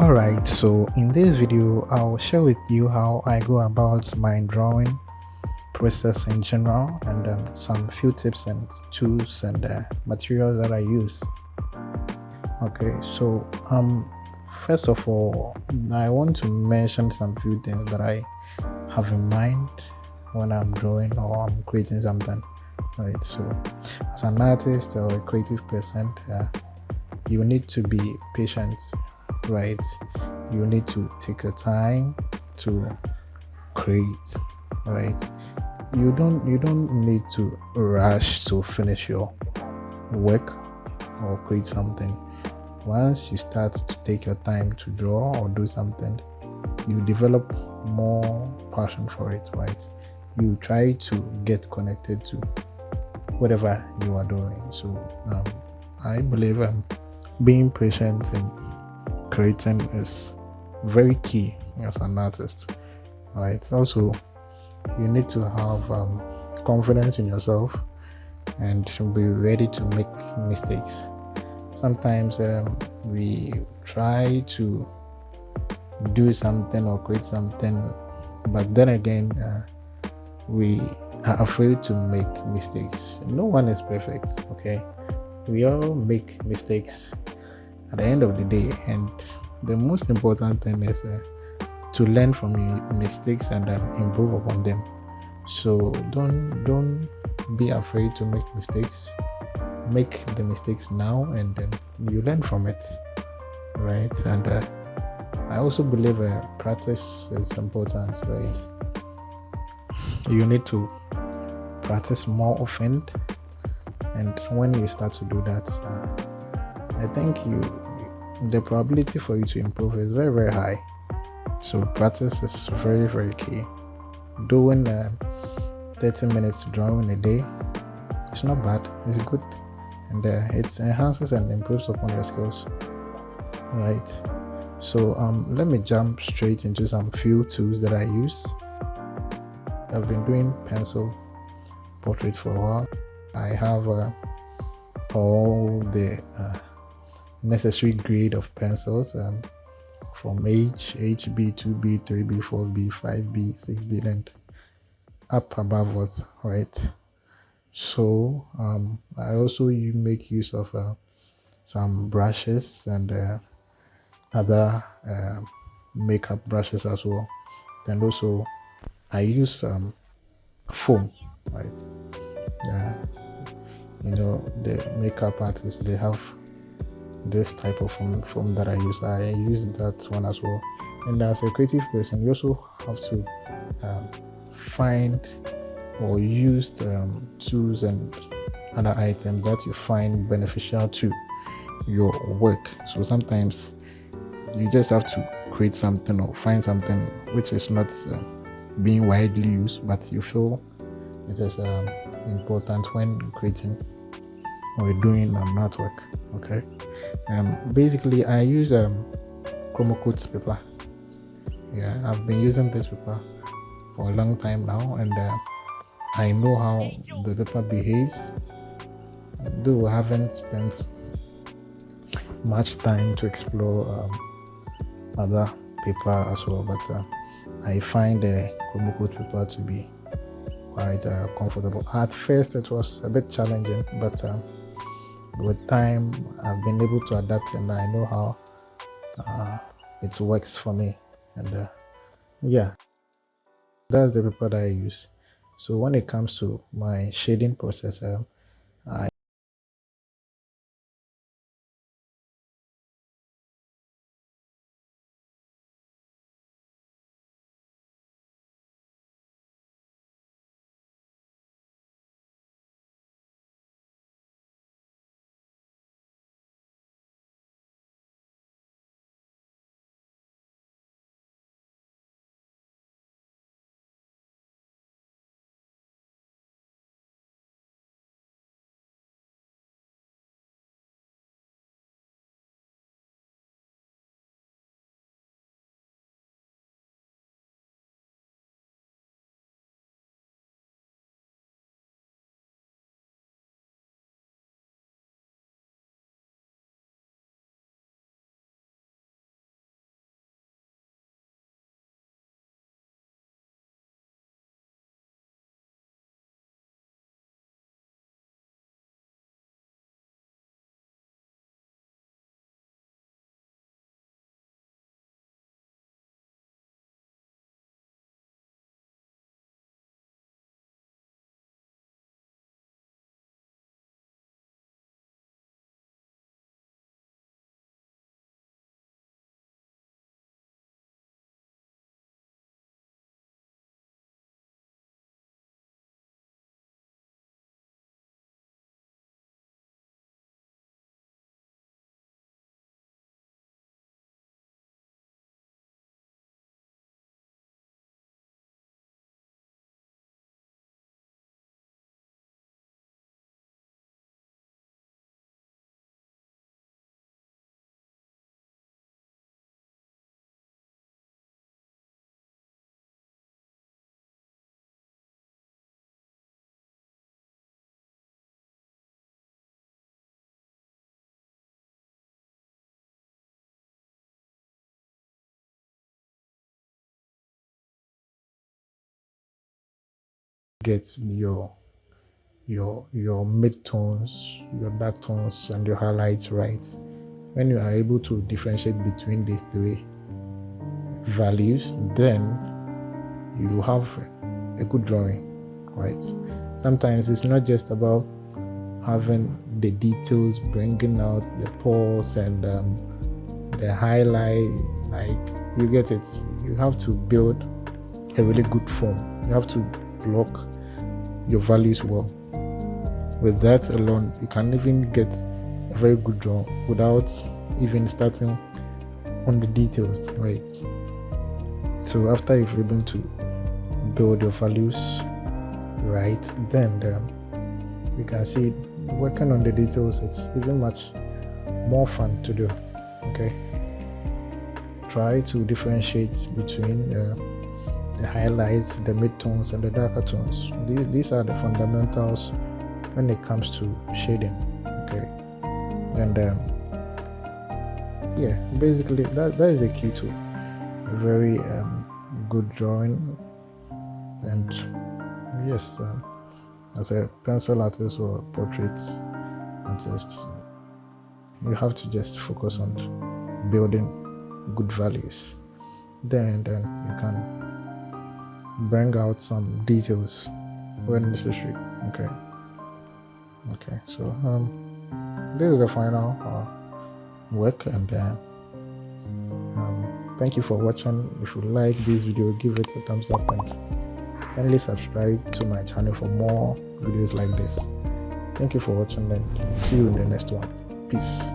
Alright, so in this video, I'll share with you how I go about my drawing process in general and some few tips and tools and materials that I use. Okay, so first of all, I want to mention some few things that I have in mind when I'm drawing or I'm creating something. Right, so as an artist or a creative person, you need to be patient, right? You need to take your time to create, right? You don't need to rush to finish your work or create something. Once you start to take your time to draw or do something, you develop more passion for it, right? You try to get connected to whatever you are doing. So I believe being patient and creating is very key as an artist, right? Also, you need to have confidence in yourself and be ready to make mistakes. Sometimes we try to do something or create something, but then again, we are afraid to make mistakes. No one is perfect, okay? We all make mistakes at the end of the day, and the most important thing is to learn from your mistakes and improve upon them. So don't be afraid to make mistakes. Make the mistakes now, and then you learn from it, right? And I also believe practice is important, right? You need to practice more often, and when you start to do that, I think the probability for you to improve is very, very high. So practice is very, very key. Doing 30 minutes drawing a day, it's not bad, it's good, and it enhances and improves upon your skills, right? So let me jump straight into some few tools that I use. I've been doing pencil portraits for a while. I have all the necessary grade of pencils from HB, 2B, 3B, 4B, 5B, 6B, and up above what, right? So I also make use of some brushes and other makeup brushes as well. And also I use foam, right? Yeah, the makeup artists, they have this type of foam that I use. I use that one as well. And as a creative person, you also have to find or use tools and other items that you find beneficial to your work. So sometimes you just have to create something or find something which is not being widely used, but you feel it is important when creating or doing artwork. Okay. Basically, I use chroma coat paper. Yeah, I've been using this paper for a long time now, and I know how the paper behaves. Though I haven't spent much time to explore other paper as well, but I find the chroma coat paper to be quite comfortable. At first, it was a bit challenging, but with time, I've been able to adapt, and I know how it works for me. And yeah, that's the paper that I use. So when it comes to my shading process, I get your mid-tones, your dark tones, and your highlights right. When you are able to differentiate between these three values, then you have a good drawing, right? Sometimes it's not just about having the details, bringing out the pores and the highlight, like, you get it. You have to build a really good form. You have to block your values well. With that alone, you can even get a very good draw without even starting on the details, right? So after you've been able to build your values right, then you can see working on the details, it's even much more fun to do. Okay, try to differentiate between the highlights, the mid-tones, and the darker tones. These are the fundamentals when it comes to shading. Okay, and yeah, basically that is the key to a very good drawing. And yes, as a pencil artist or portrait artist, you have to just focus on building good values. Then you can bring out some details when necessary. Okay, so this is the final work, and thank you for watching. If you like this video, give it a thumbs up and kindly subscribe to my channel for more videos like this. Thank you for watching, and see you in the next one. Peace.